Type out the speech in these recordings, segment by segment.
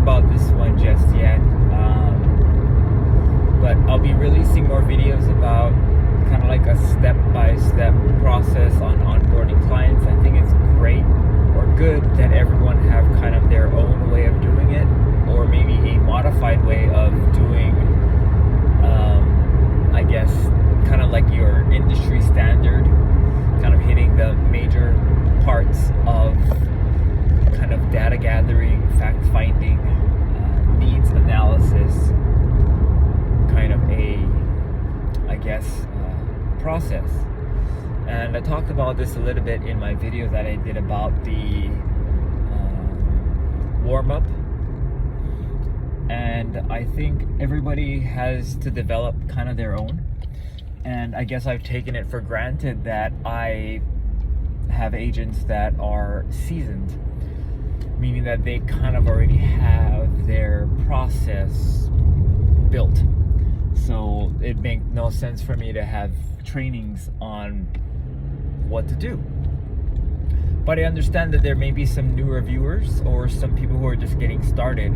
about this one just yet, but I'll be releasing more videos about kind of like a step-by-step process on onboarding clients. I think it's great or good that everyone have kind of their own way of doing it, or maybe a modified way of doing, I guess, kind of like your industry standard, kind of hitting the major parts of kind of data gathering, fact finding, needs analysis, kind of a, I guess, process. And I talked about this a little bit in my video that I did about the warm-up. And I think everybody has to develop kind of their own. And I guess I've taken it for granted that I have agents that are seasoned, meaning that they kind of already have their process built. So it makes no sense for me to have trainings on what to do. But I understand that there may be some newer viewers or some people who are just getting started.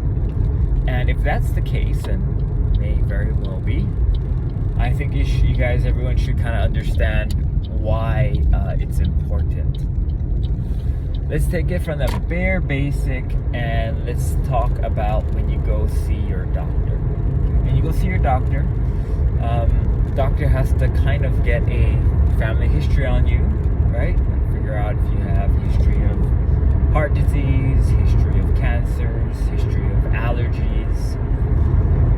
And if that's the case, and may very well be, I think you guys, everyone should kind of understand why it's important. Let's take it from the bare basic and let's talk about when you go see your doctor. When you go see your doctor, the doctor has to kind of get a family history on you, right? Figure out if you have history of heart disease, history of cancers, history of allergies.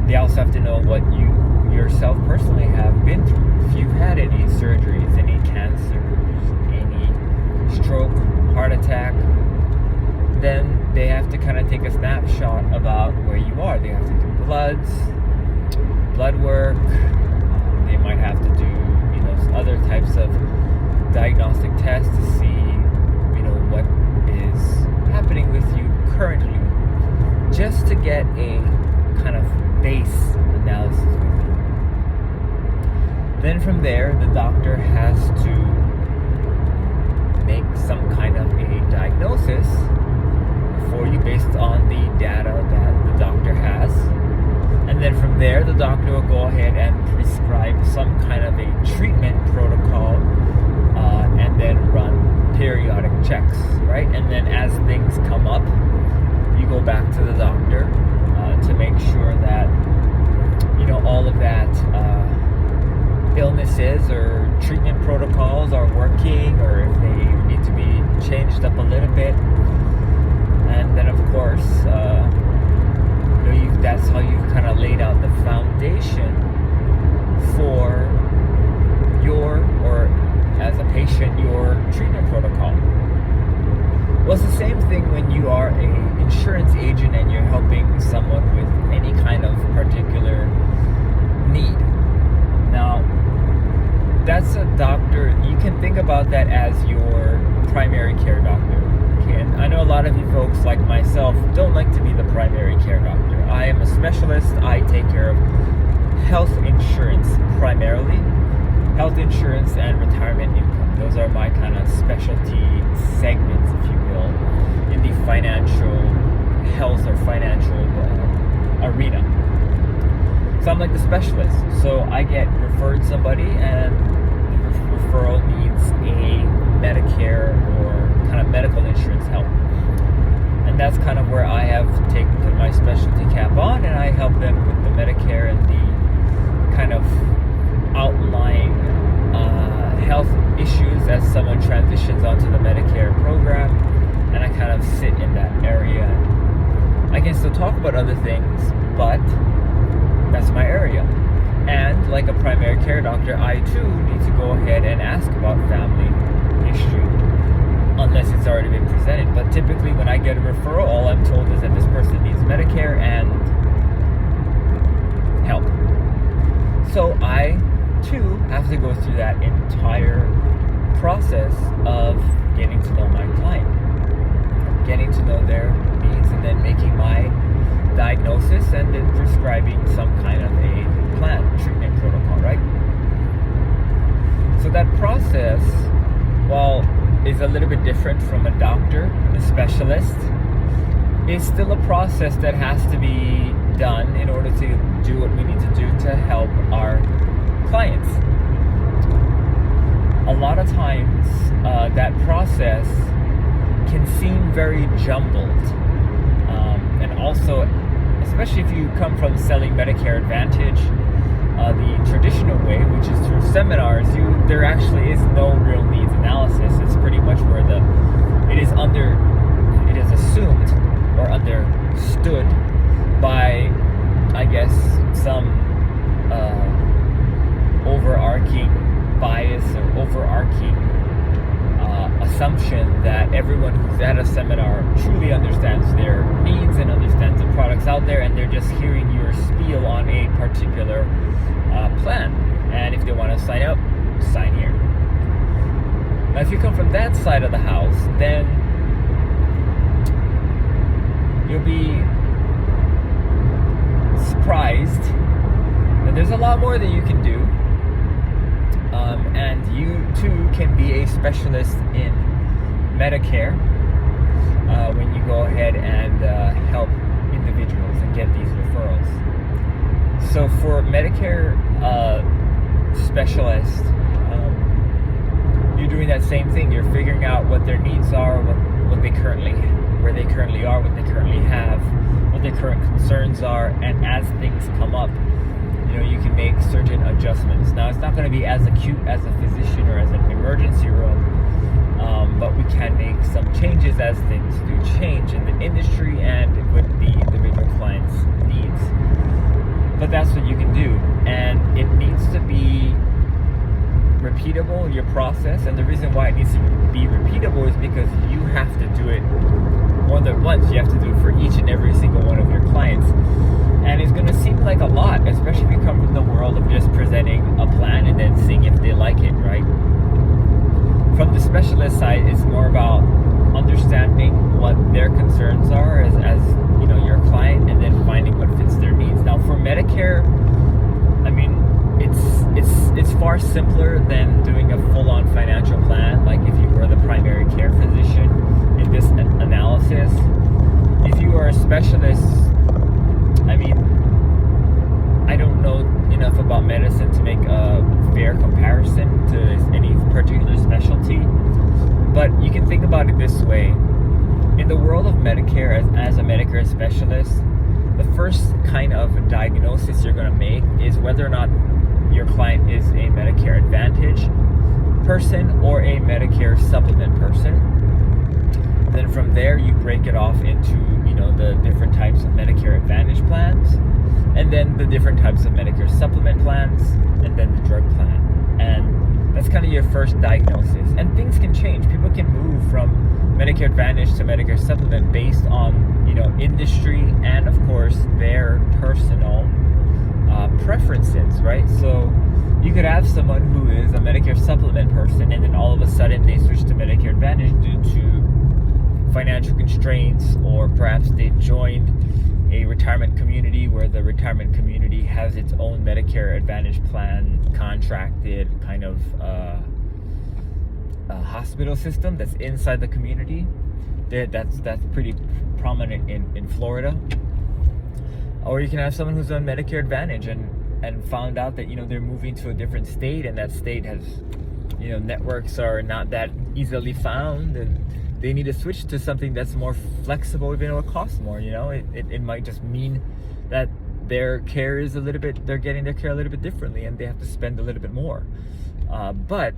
They also have to know what you yourself personally have been through. If you've had any surgeries, any cancers, any stroke, heart attack, then they have to kind of take a snapshot about where you are. They have to do blood work. They might have to do, other types of diagnostic tests to see, what is happening with you currently, just to get a kind of base analysis with you. Then from there, the doctor has to make some kind of a diagnosis for you based on the data that the doctor has. And then from there, the doctor will go ahead and prescribe some kind of a treatment protocol, and then run periodic checks, right? And then as things come up, you go back to the doctor to make sure that, all of that illnesses or treatment protocols are working, or if they need to be changed up a little bit. And then, of course, that's how you've kind of laid out the foundation for or as a patient, your treatment protocol. Well, it's the same thing when you are an insurance agent and you're helping someone with any kind of particular need. Now, that's a doctor. You can think about that as your primary care doctor. Okay? And I know a lot of you folks, like myself, don't like to be the primary care doctor. I am a specialist. I take care of health insurance primarily. Health insurance and retirement income. Those are my kind of specialty segments, if you will, in the financial health or financial arena. So I'm like the specialist. So I get referred somebody, and the referral needs a Medicare or kind of medical insurance help. And that's kind of where I have put my specialty cap on, and I help them with the Medicare and the kind of outlying health issues as someone transitions onto the Medicare program, and I kind of sit in that area. I can still talk about other things, but that's my area. And like a primary care doctor, I too need to go ahead and ask about family history, unless it's already been presented. But typically when I get a referral, all I'm told is that this person needs Medicare and help. So I too have to go through that entire process of getting to know my client, getting to know their needs, and then making my diagnosis and then prescribing some kind of a plan, treatment protocol, right? So that process, while is a little bit different from a doctor, a specialist, is still a process that has to be done in order to do what we need to do to help our clients. A lot of times that process can seem very jumbled, and also, especially if you come from selling Medicare Advantage the traditional way, which is through seminars, there actually is no real needs analysis. It's pretty much where it is assumed or understood by, I guess, some overarching bias or overarching assumption that everyone who's at a seminar truly understands their needs and understands the products out there, and they're just hearing your spiel on a particular plan. And if they want to sign up, sign here. Now, if you come from that side of the house, then you'll be surprised that there's a lot more that you can do. And you too can be a specialist in Medicare when you go ahead and help individuals and get these referrals. So for Medicare Specialist, you're doing that same thing. You're figuring out what their needs are, where they currently are, what they currently have, what their current concerns are, and as things come up, you can make certain adjustments. Now, it's not going to be as acute as a physician or as an emergency room, but we can make some changes as things do change in the industry and with the individual client's needs. But that's what you can do, and it needs to be repeatable, your process. And the reason why it needs to be repeatable is because you have to do it more than once. You have to do it for each and every single one of your clients. And it's going to seem like a lot, especially if you come from the world of just presenting a plan and then seeing if they like it, right? From the specialist side, it's more about understanding what their concerns are as your client, and then finding what fits their needs. Now, for Medicare, I mean, it's far simpler than doing a full-on financial plan, like if you were the primary care physician in this analysis. If you are a specialist, I mean, I don't know enough about medicine to make a fair comparison to any particular specialty, but you can think about it this way. In the world of Medicare, as a Medicare specialist, the first kind of diagnosis you're going to make is whether or not your client is a Medicare Advantage person or a Medicare Supplement person. Then from there, you break it off into the different types of Medicare Advantage plans, and then the different types of Medicare Supplement plans, and then the drug plan. And that's kind of your first diagnosis. And things can change. People can move from Medicare Advantage to Medicare Supplement based on industry and, of course, their personal preferences, right? So you could have someone who is a Medicare Supplement person, and then all of a sudden they switch to Medicare Advantage due to financial constraints, or perhaps they joined a retirement community where the retirement community has its own Medicare Advantage plan, contracted kind of hospital system that's inside the community. That's pretty prominent in Florida. Or you can have someone who's on Medicare Advantage and found out that they're moving to a different state, and that state has networks are not that easily found, and they need to switch to something that's more flexible, even though it costs more. It might just mean that their care is they're getting their care a little bit differently, and they have to spend a little bit more. But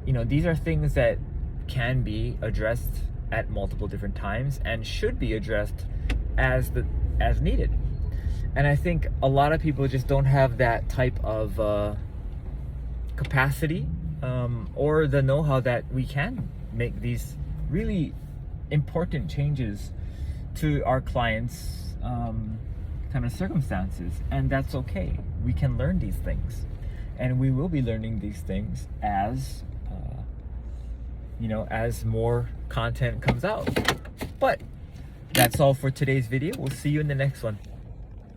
these are things that can be addressed at multiple different times and should be addressed as needed. And I think a lot of people just don't have that type of capacity or the know-how that we can make these really important changes to our clients' kind of circumstances. And that's okay. We can learn these things. And we will be learning these things as as more content comes out. But that's all for today's video. We'll see you in the next one.